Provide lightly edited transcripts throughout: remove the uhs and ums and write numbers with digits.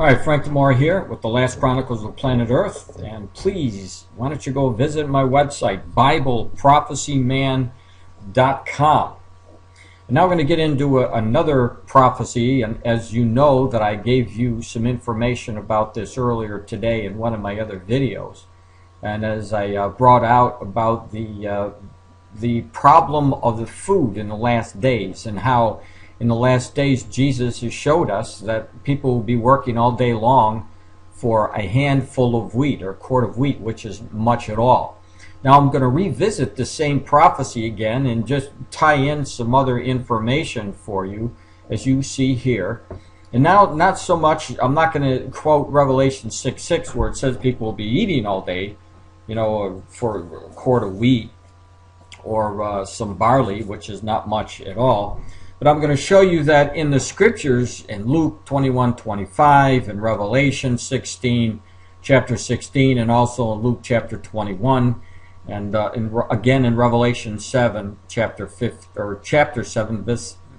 All right, Frank Demore here with the Last Chronicles of Planet Earth, and please, why don't you go visit my website, BibleProphecyMan.com. And now we're going to get into another prophecy, and as you know that I gave you some information about this earlier today in one of my other videos, and as I brought out about the problem of the food in the last days, and how in the last days Jesus has showed us that people will be working all day long for a handful of wheat or a quart of wheat, which is much at all. Now I'm going to revisit the same prophecy again and just tie in some other information for you, as you see here. And now, not so much, I'm not going to quote Revelation 6:6 where it says people will be eating all day, you know, for a quart of wheat or some barley, which is not much at all. But I'm going to show you that in the scriptures, in Luke 21:25, in Revelation 16, chapter 16, and also in Luke chapter 21, and again in Revelation 7, chapter 7,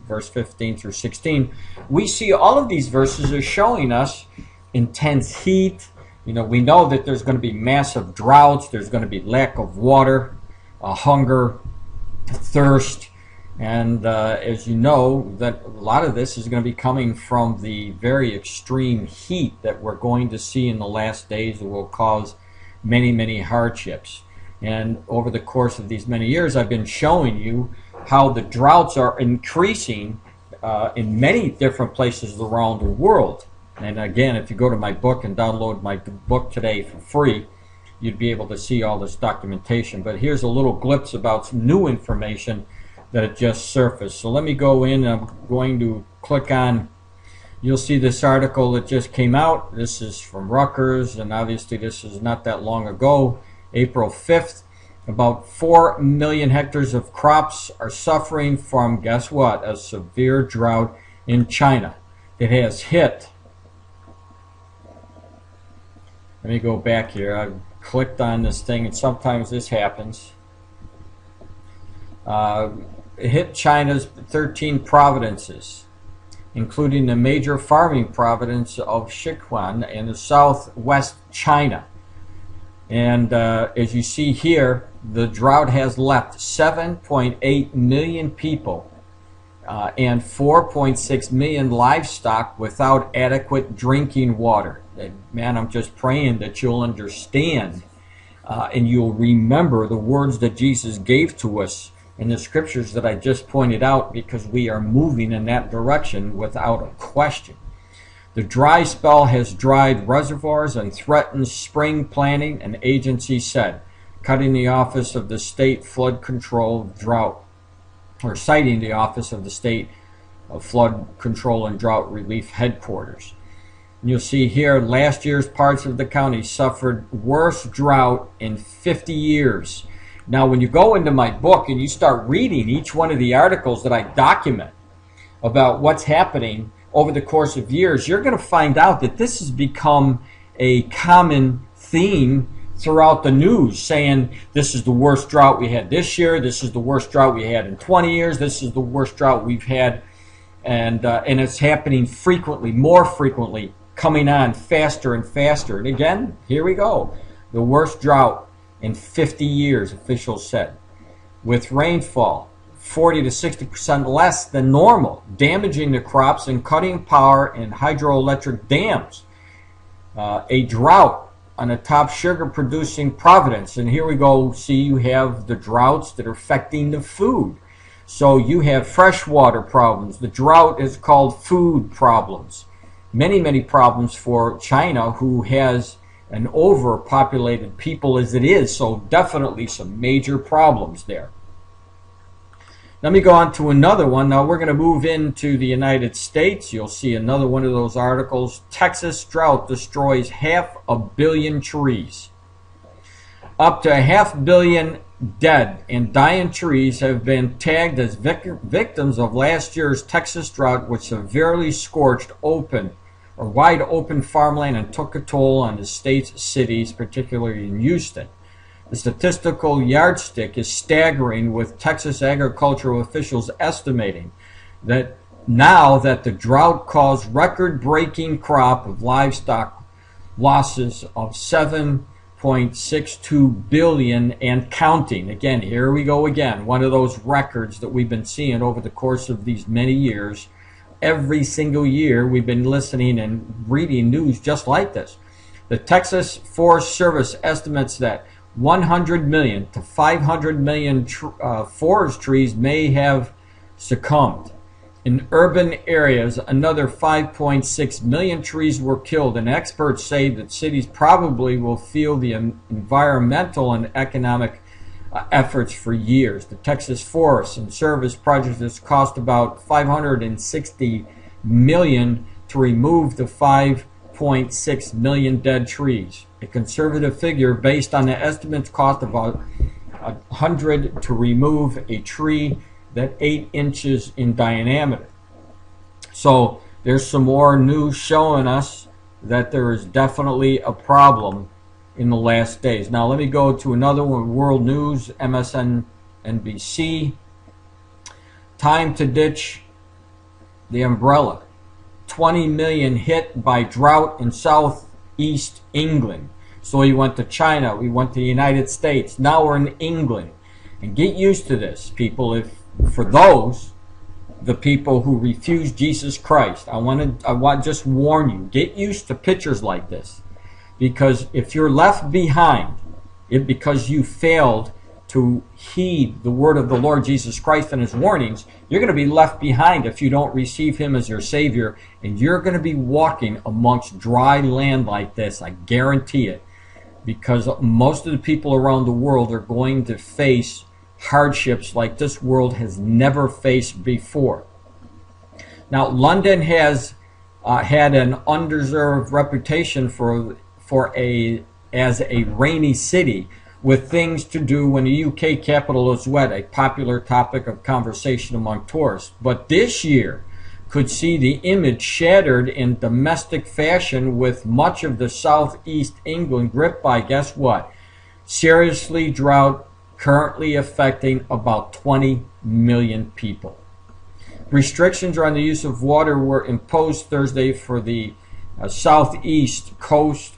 verse 15 through 16, we see all of these verses are showing us intense heat. You know, we know that there's going to be massive droughts. There's going to be lack of water, hunger, thirst. And as you know, that a lot of this is going to be coming from the very extreme heat that we're going to see in the last days that will cause many, many hardships. And over the course of these many years, I've been showing you how the droughts are increasing in many different places around the world. And again, if you go to my book and download my book today for free, you'd be able to see all this documentation. But here's a little glimpse about some new information that it just surfaced. So let me go in, and I'm going to click on, you'll see this article that just came out. This is from Rutgers, and obviously this is not that long ago, April 5th. About 4 million hectares of crops are suffering from, guess what, a severe drought in China. It has hit. Let me go back here. I've clicked on this thing, and sometimes this happens. It hit China's 13 provinces, including the major farming province of Sichuan in the southwest China. And as you see here, the drought has left 7.8 million people and 4.6 million livestock without adequate drinking water. And man, I'm just praying that you'll understand and you'll remember the words that Jesus gave to us in the scriptures that I just pointed out, because we are moving in that direction without a question. The dry spell has dried reservoirs and threatens spring planting, an agency said, cutting the Office of the State Flood Control Drought, or citing the Office of the State of Flood Control and Drought Relief Headquarters. And you'll see here, last year's parts of the county suffered worst drought in 50 years. Now, when you go into my book and you start reading each one of the articles that I document about what's happening over the course of years, you're going to find out that this has become a common theme throughout the news, saying this is the worst drought we had this year, this is the worst drought we had in 20 years, this is the worst drought we've had, and it's happening frequently, more frequently, coming on faster and faster. And again, here we go, the worst drought in 50 years, officials said, with rainfall 40 to 60% less than normal, damaging the crops and cutting power in hydroelectric dams. A drought on a top sugar producing province. And here we go, see, you have the droughts that are affecting the food. So you have freshwater problems. The drought is called food problems. Many, many problems for China, who has an overpopulated people as it is, so definitely some major problems there. Let me go on to another one. Now we're going to move into the United States. You'll see another one of those articles. Texas drought destroys 500 million trees. Up to 500 million dead and dying trees have been tagged as victims of last year's Texas drought, which severely scorched wide open farmland and took a toll on the state's cities, particularly in Houston. The statistical yardstick is staggering, with Texas agricultural officials estimating that now that the drought caused record-breaking crop of livestock losses of 7.62 billion and counting. Again, here we go again, one of those records that we've been seeing over the course of these many years. Every single year we've been listening and reading news just like this. The Texas Forest Service estimates that 100 million to 500 million forest trees may have succumbed. In urban areas, another 5.6 million trees were killed, and experts say that cities probably will feel the environmental and economic efforts for years. The Texas Forest and Service project has cost about $560 million to remove the 5.6 million dead trees. A conservative figure based on the estimates cost about 100 to remove a tree that 8 inches in diameter. So there's some more news showing us that there is definitely a problem in the last days. Now let me go to another one, world news, MSNBC. Time to ditch the umbrella. 20 million hit by drought in southeast England. So we went to China, we went to the United States, now we're in England. And get used to this, people. If for the people who refuse Jesus Christ, I want to just warn you, get used to pictures like this. Because if you're left behind, because you failed to heed the word of the Lord Jesus Christ and his warnings, you're going to be left behind if you don't receive him as your Savior, and you're going to be walking amongst dry land like this, I guarantee it, because most of the people around the world are going to face hardships like this world has never faced before. Now, London has had an undeserved reputation as a rainy city, with things to do when the UK capital is wet, a popular topic of conversation among tourists. But this year could see the image shattered in domestic fashion, with much of the southeast England gripped by, guess what? Seriously drought, currently affecting about 20 million people. Restrictions on the use of water were imposed Thursday for the southeast coast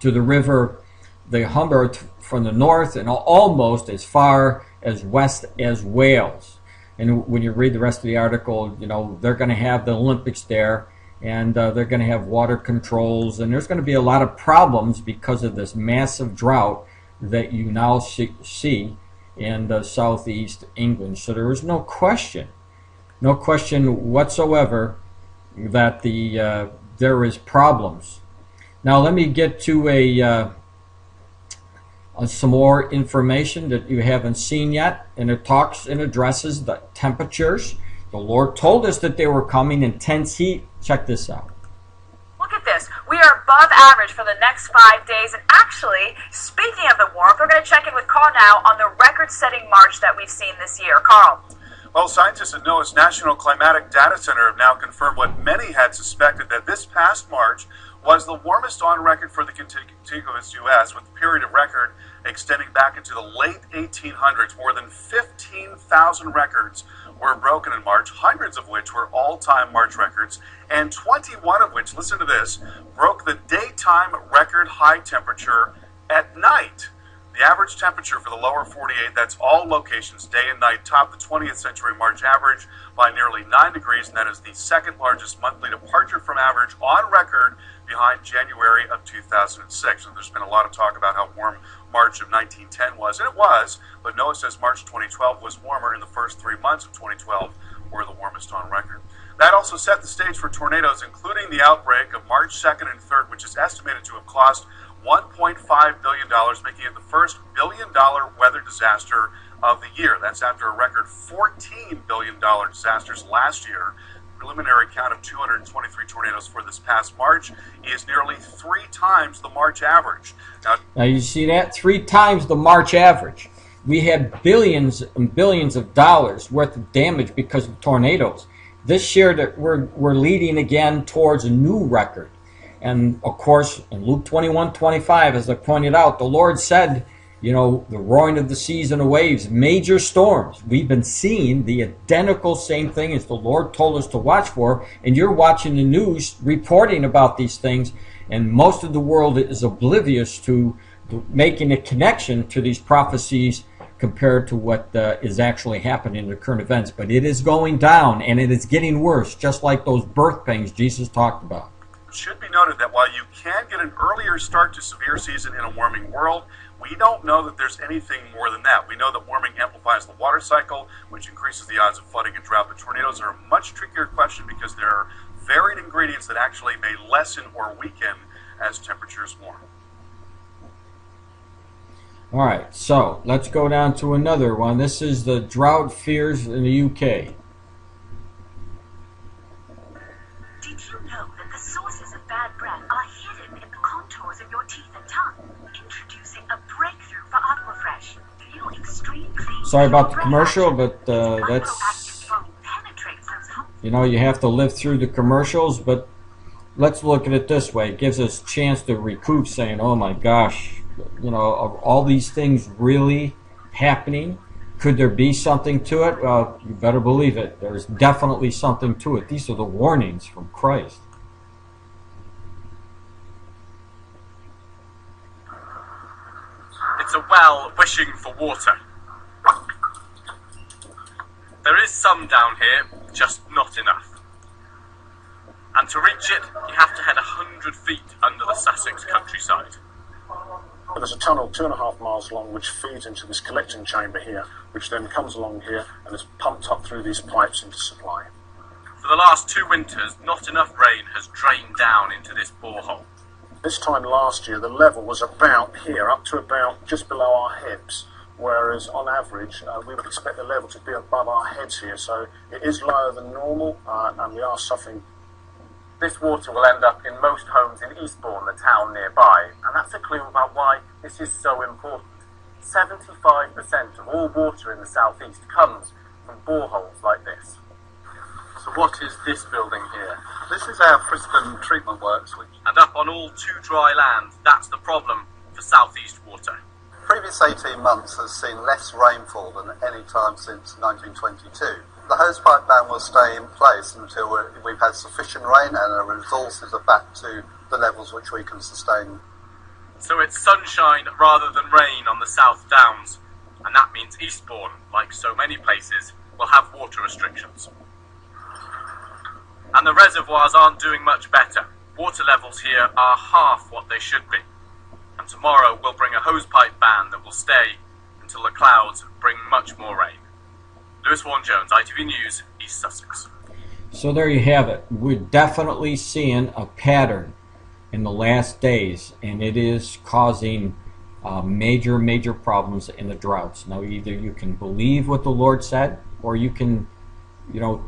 to the river the Humber from the north, and almost as far as west as Wales. And when you read the rest of the article, you know, they're going to have the Olympics there, and they're going to have water controls, and there's going to be a lot of problems because of this massive drought that you now see in southeast England. So there is no question whatsoever that there is problems. Now let me get to some more information that you haven't seen yet, and it talks and addresses the temperatures. The Lord told us that they were coming, intense heat. Check this out. Look at this. We are above average for the next 5 days. And actually, speaking of the warmth, we're going to check in with Carl now on the record-setting March that we've seen this year. Carl. Well, scientists at NOAA's National Climatic Data Center have now confirmed what many had suspected, that this past March was the warmest on record for the contiguous U.S., with the period of record extending back into the late 1800s. More than 15,000 records were broken in March, hundreds of which were all-time March records, and 21 of which, listen to this, broke the daytime record high temperature at night. The average temperature for the lower 48, that's all locations, day and night, topped the 20th century March average by nearly 9 degrees, and that is the second largest monthly departure from average on record, behind January of 2006. And there's been a lot of talk about how warm March of 1910 was, and it was, but NOAA says March 2012 was warmer, and the first 3 months of 2012 were the warmest on record. That also set the stage for tornadoes, including the outbreak of March 2nd and 3rd, which is estimated to have cost $1.5 billion, making it the first billion-dollar weather disaster of the year. That's after a record $14 billion disasters last year. Preliminary count of 223 tornadoes for this past March is nearly 3 times the March average. Now you see that? 3 times the March average. We had billions and billions of dollars worth of damage because of tornadoes. This year that we're leading again towards a new record. And of course, in Luke 21:25, as I pointed out, the Lord said, the roaring of the seas and the waves, major storms. We've been seeing the identical same thing as the Lord told us to watch for, and you're watching the news reporting about these things, and most of the world is oblivious to making a connection to these prophecies compared to what is actually happening in the current events. But it is going down, and it is getting worse, just like those birth pains Jesus talked about. It should be noted that while you can get an earlier start to severe season in a warming world, we don't know that there's anything more than that. We know that warming amplifies the water cycle, which increases the odds of flooding and drought. But tornadoes are a much trickier question because there are varied ingredients that actually may lessen or weaken as temperatures warm. All right, so let's go down to another one. This is the drought fears in the UK. Did you know that the sources of bad breath are hidden in the contours of your teeth and tongue? Introducing a breakthrough for Aquafresh. Feel extreme clean. Sorry about the commercial, but that's, you have to live through the commercials, but let's look at it this way. It gives us a chance to recoup, saying, oh my gosh, are all these things really happening? Could there be something to it? Well, you better believe it. There's definitely something to it. These are the warnings from Christ. It's a well wishing for water. There is some down here, just not enough. And to reach it, you have to head 100 feet under the Sussex countryside. There's a tunnel 2.5 miles long which feeds into this collecting chamber here, which then comes along here and is pumped up through these pipes into supply. For the last 2 winters, not enough rain has drained down into this borehole. This time last year, the level was about here, up to about just below our hips, whereas on average, we would expect the level to be above our heads here. So it is lower than normal, and we are suffering. This water will end up in most homes in Eastbourne, the town nearby, and that's a clue about why this is so important. 75% of all water in the southeast comes from boreholes like this. So what is this building here? This is our Friston treatment works. And up on all too dry land, that's the problem for southeast water. Previous 18 months has seen less rainfall than any time since 1922. The hosepipe ban will stay in place until we've had sufficient rain and our resources are back to the levels which we can sustain. So it's sunshine rather than rain on the South Downs, and that means Eastbourne, like so many places, will have water restrictions. And the reservoirs aren't doing much better. Water levels here are half what they should be. And tomorrow we'll bring a hosepipe ban that will stay until the clouds bring much more rain. Lewis Vaughan-Jones, ITV News, East Sussex. So there you have it. We're definitely seeing a pattern in the last days, and it is causing major problems in the droughts. Now, either you can believe what the Lord said, or you can,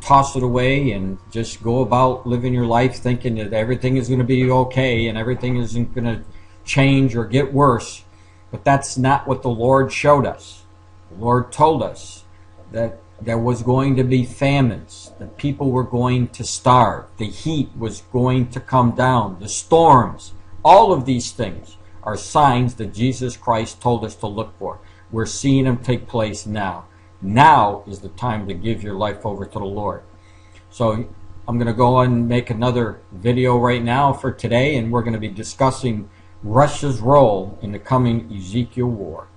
toss it away and just go about living your life thinking that everything is going to be okay and everything isn't going to change or get worse. But that's not what the Lord showed us. The Lord told us that there was going to be famines, that people were going to starve, the heat was going to come down, the storms. All of these things are signs that Jesus Christ told us to look for. We're seeing them take place now. Now is the time to give your life over to the Lord. So I'm going to go and make another video right now for today, and we're going to be discussing Russia's role in the coming Ezekiel war.